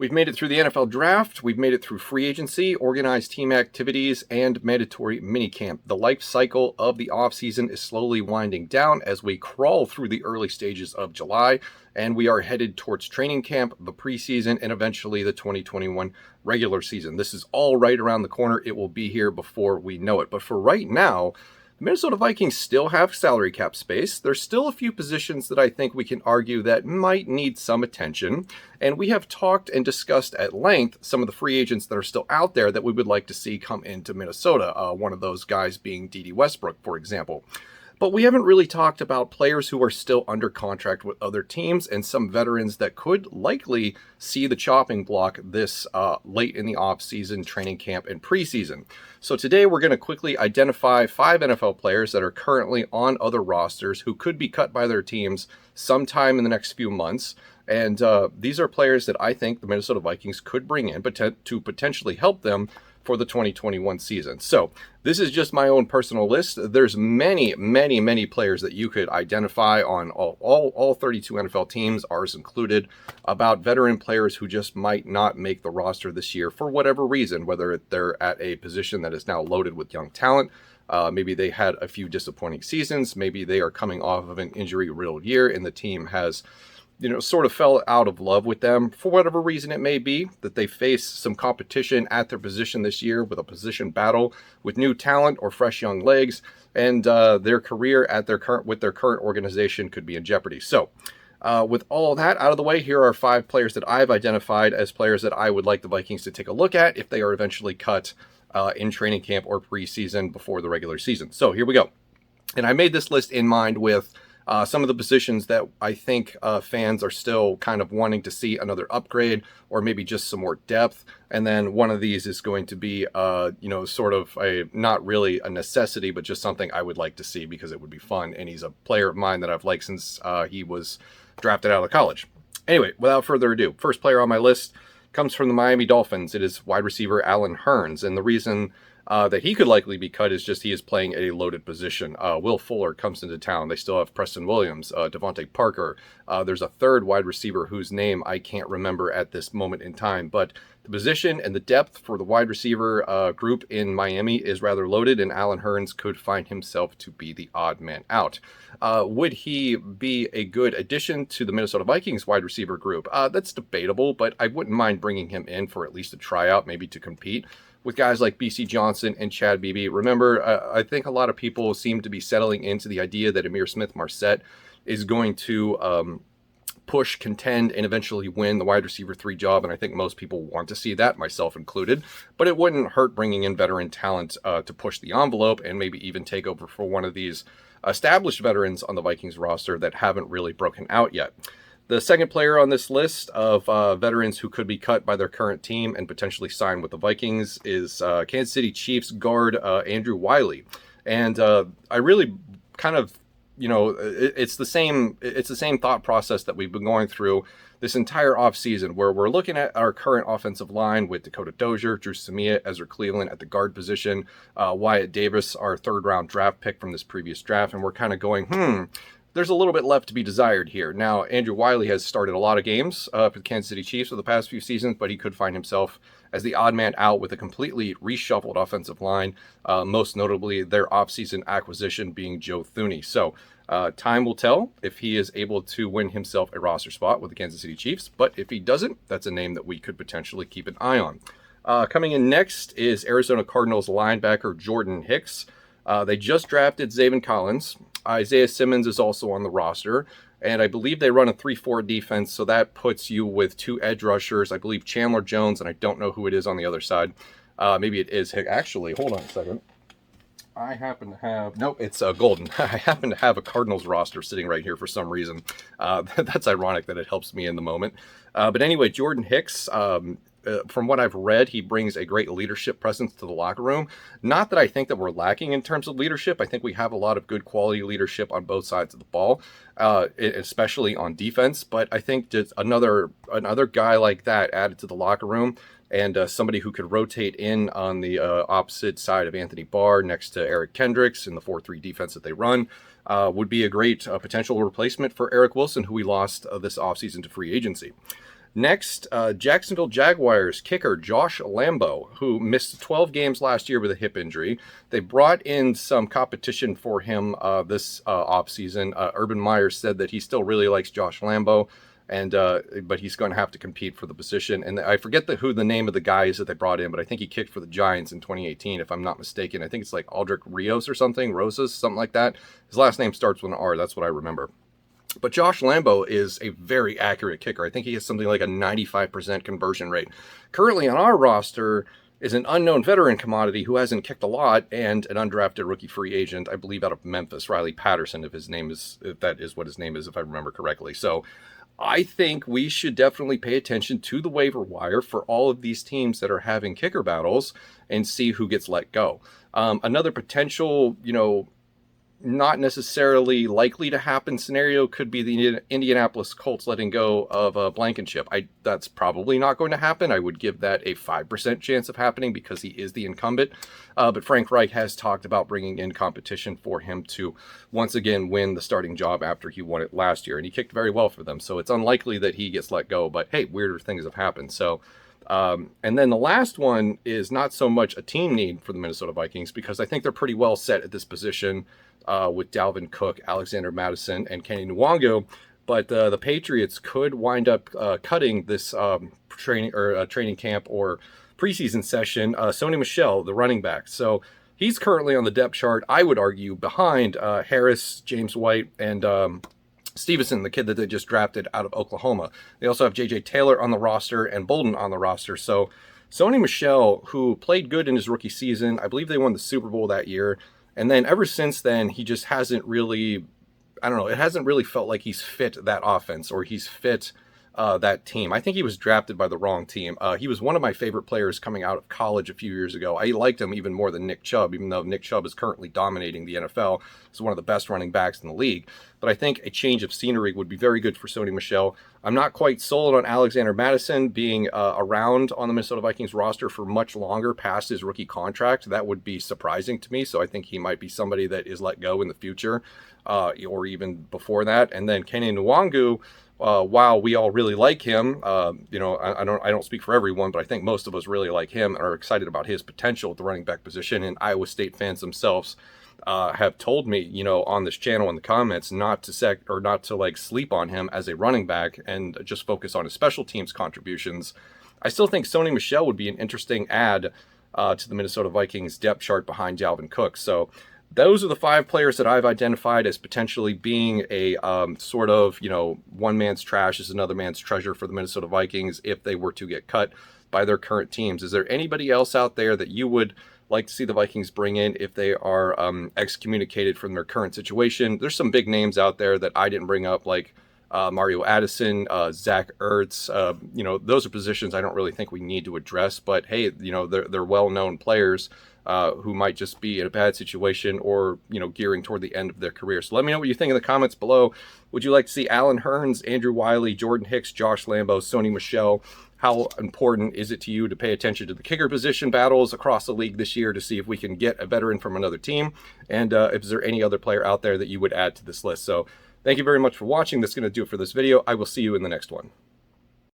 We've made it through the NFL draft, we've made it through free agency, organized team activities, and mandatory minicamp. The life cycle of the offseason is slowly winding down as we crawl through the early stages of July, and we are headed towards training camp, the preseason, and eventually the 2021 regular season. This is all right around the corner. It will be here before we know it. But for right now, the Minnesota Vikings still have salary cap space. There's still a few positions that I think we can argue that might need some attention. And we have talked and discussed at length some of the free agents that are still out there that we would like to see come into Minnesota. One of those guys being D.D. Westbrook, for example. But we haven't really talked about players who are still under contract with other teams and some veterans that could likely see the chopping block this late in the offseason, training camp, and preseason. So today we're going to quickly identify 5 NFL players that are currently on other rosters who could be cut by their teams sometime in the next few months. And these are players that I think the Minnesota Vikings could bring in to potentially help them for the 2021 season. So this is just my own personal list. There's many players that you could identify on all 32 NFL teams, ours included, about veteran players who just might not make the roster this year for whatever reason, whether they're at a position that is now loaded with young talent. Maybe they had a few disappointing seasons. Maybe they are coming off of an injury-riddled year and the team has sort of fell out of love with them for whatever reason it may be, that they face some competition at their position this year with a position battle with new talent or fresh young legs, and their career at their current organization could be in jeopardy. So with all that out of the way, here are 5 players that I've identified as players that I would like the Vikings to take a look at if they are eventually cut in training camp or preseason before the regular season. So here we go. And I made this list in mind with some of the positions that I think fans are still kind of wanting to see another upgrade or maybe just some more depth. And then one of these is going to be, sort of not really a necessity, but just something I would like to see because it would be fun. And he's a player of mine that I've liked since he was drafted out of college. Anyway, without further ado, first player on my list comes from the Miami Dolphins. It is wide receiver Allen Hurns. And the reason that he could likely be cut is just he is playing at a loaded position. Will Fuller comes into town. They still have Preston Williams, Devontae Parker. There's a third wide receiver whose name I can't remember at this moment in time. But the position and the depth for the wide receiver group in Miami is rather loaded, and Allen Hurns could find himself to be the odd man out. Would he be a good addition to the Minnesota Vikings wide receiver group? That's debatable, but I wouldn't mind bringing him in for at least a tryout, maybe to compete with guys like B.C. Johnson and Chad Beebe. Remember, I think a lot of people seem to be settling into the idea that Ihmir Smith-Marsette is going to push, contend, and eventually win the wide receiver 3 job, and I think most people want to see that, myself included. But it wouldn't hurt bringing in veteran talent to push the envelope and maybe even take over for one of these established veterans on the Vikings roster that haven't really broken out yet. The second player on this list of veterans who could be cut by their current team and potentially sign with the Vikings is Kansas City Chiefs guard Andrew Wiley. And I really kind of, it's the same thought process that we've been going through this entire offseason, where we're looking at our current offensive line with Dakota Dozier, Drew Samia, Ezra Cleveland at the guard position, Wyatt Davis, our 3rd-round draft pick from this previous draft, and we're kind of going, there's a little bit left to be desired here. Now, Andrew Wiley has started a lot of games for the Kansas City Chiefs for the past few seasons, but he could find himself as the odd man out with a completely reshuffled offensive line, most notably their offseason acquisition being Joe Thuney. So time will tell if he is able to win himself a roster spot with the Kansas City Chiefs, but if he doesn't, that's a name that we could potentially keep an eye on. Coming in next is Arizona Cardinals linebacker Jordan Hicks. They just drafted Zaven Collins. Isaiah Simmons is also on the roster, and I believe they run a 3-4 defense, so that puts you with 2 edge rushers. I believe Chandler Jones, and I don't know who it is on the other side. Maybe it is Hicks. Actually, hold on a second. I happen to have... Nope, it's Golden. I happen to have a Cardinals roster sitting right here for some reason. That's ironic that it helps me in the moment. But anyway, Jordan Hicks... from what I've read, he brings a great leadership presence to the locker room. Not that I think that we're lacking in terms of leadership. I think we have a lot of good quality leadership on both sides of the ball, especially on defense. But I think just another guy like that added to the locker room, and somebody who could rotate in on the opposite side of Anthony Barr next to Eric Kendricks in the 4-3 defense that they run, would be a great potential replacement for Eric Wilson, who we lost this offseason to free agency. Next, Jacksonville Jaguars kicker Josh Lambo, who missed 12 games last year with a hip injury. They brought in some competition for him this offseason. Urban Meyer said that he still really likes Josh Lambo, and but he's going to have to compete for the position. And I forget who the name of the guy is that they brought in, but I think he kicked for the Giants in 2018, if I'm not mistaken. I think it's like Aldrich Rios or something, Rosas, something like that. His last name starts with an R. That's what I remember. But Josh Lambo is a very accurate kicker. I think he has something like a 95% conversion rate. Currently on our roster is an unknown veteran commodity who hasn't kicked a lot, and an undrafted rookie free agent, I believe out of Memphis, Riley Patterson, if that is what his name is, if I remember correctly. So I think we should definitely pay attention to the waiver wire for all of these teams that are having kicker battles and see who gets let go. Another potential, not necessarily likely to happen scenario could be the Indianapolis Colts letting go of Blankenship. That's probably not going to happen. I would give that a 5% chance of happening because he is the incumbent. But Frank Reich has talked about bringing in competition for him to once again win the starting job after he won it last year. And he kicked very well for them. So it's unlikely that he gets let go. But hey, weirder things have happened. So and then the last one is not so much a team need for the Minnesota Vikings, because I think they're pretty well set at this position with Dalvin Cook, Alexander Mattison, and Kenny Nwangu. But the Patriots could wind up cutting this training camp or preseason session Sony Michel, the running back. So he's currently on the depth chart, I would argue, behind Harris, James White, and Stevenson, the kid that they just drafted out of Oklahoma. They also have J.J. Taylor on the roster and Bolden on the roster. So Sony Michel, who played good in his rookie season, I believe they won the Super Bowl that year. And then ever since then, he just hasn't really, it hasn't really felt like he's fit that offense or he's fit that team. I think he was drafted by the wrong team. He was one of my favorite players coming out of college a few years ago. I liked him even more than Nick Chubb, even though Nick Chubb is currently dominating the NFL. He's one of the best running backs in the league. But I think a change of scenery would be very good for Sony Michel. I'm not quite sold on Alexander Mattison being around on the Minnesota Vikings roster for much longer past his rookie contract. That would be surprising to me. So I think he might be somebody that is let go in the future or even before that. And then Kenny Nwangu, while we all really like him, I don't speak for everyone, but I think most of us really like him and are excited about his potential at the running back position. And Iowa State fans themselves have told me, on this channel in the comments, not to sleep on him as a running back and just focus on his special teams contributions. I still think Sony Michel would be an interesting add to the Minnesota Vikings depth chart behind Dalvin Cook. So those are the 5 players that I've identified as potentially being a one man's trash is another man's treasure for the Minnesota Vikings if they were to get cut by their current teams. Is there anybody else out there that you would like to see the Vikings bring in if they are excommunicated from their current situation? There's some big names out there that I didn't bring up, like Mario Addison, Zach Ertz. Those are positions I don't really think we need to address. But hey, they're well-known players who might just be in a bad situation or, gearing toward the end of their career. So let me know what you think in the comments below. Would you like to see Allen Hurns, Andrew Wiley, Jordan Hicks, Josh Lambo, Sony Michel? How important is it to you to pay attention to the kicker position battles across the league this year to see if we can get a veteran from another team? And is there any other player out there that you would add to this list? So thank you very much for watching. That's going to do it for this video. I will see you in the next one.